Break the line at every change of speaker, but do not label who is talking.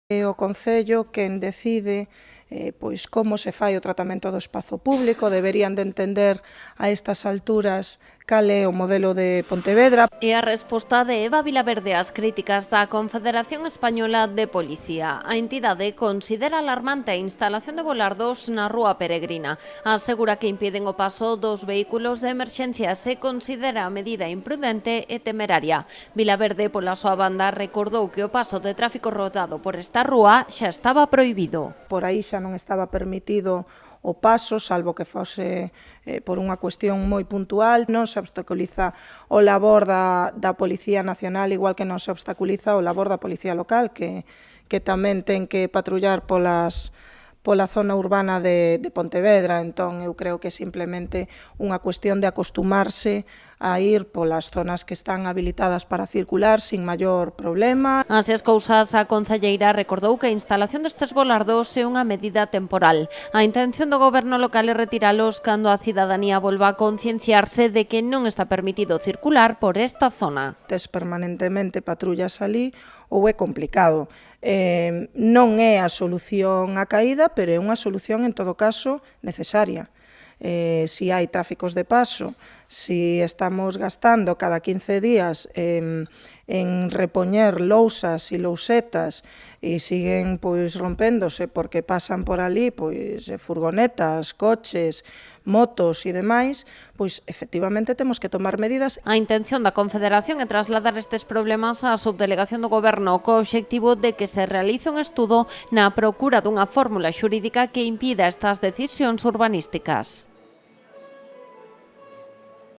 É o Concello quen decide pois como se fai o tratamento do espazo público, deberían de entender a estas alturas cal é o modelo de Pontevedra.
E a resposta de Eva Vilaverde ás críticas da Confederación Española de Policía. A entidade considera alarmante a instalación de volardos na Rúa Peregrina. Asegura que impiden o paso dos vehículos de emerxencia e considera a medida imprudente e temeraria. Vilaverde, pola súa banda, recordou que o paso de tráfico rodado por esta rúa xa estaba prohibido.
Por aí xa non estaba permitido o paso, salvo que fose por unha cuestión moi puntual. Non se obstaculiza o labor da Policía Nacional, igual que non se obstaculiza o labor da Policía Local, que tamén ten que patrullar pola zona urbana de Pontevedra. Entón, eu creo que é simplemente unha cuestión de acostumarse a ir polas zonas que están habilitadas para circular sin maior problema.
Así as cousas, a concelleira recordou que a instalación destes volardos é unha medida temporal. A intención do goberno local é retiralos cando a cidadanía volva a concienciarse de que non está permitido circular por esta zona.
Tes permanentemente patrullas ali ou é complicado. Non é a solución á caída, pero é unha solución, en todo caso, necesaria. Si hai tráficos de paso, si estamos gastando cada 15 días en repoñer lousas e lousetas e siguen rompéndose porque pasan por ali furgonetas, coches, motos e demais, efectivamente temos que tomar medidas.
A intención da Confederación é trasladar estes problemas á subdelegación do Goberno co obxectivo de que se realice un estudo na procura dunha fórmula xurídica que impida estas decisións urbanísticas.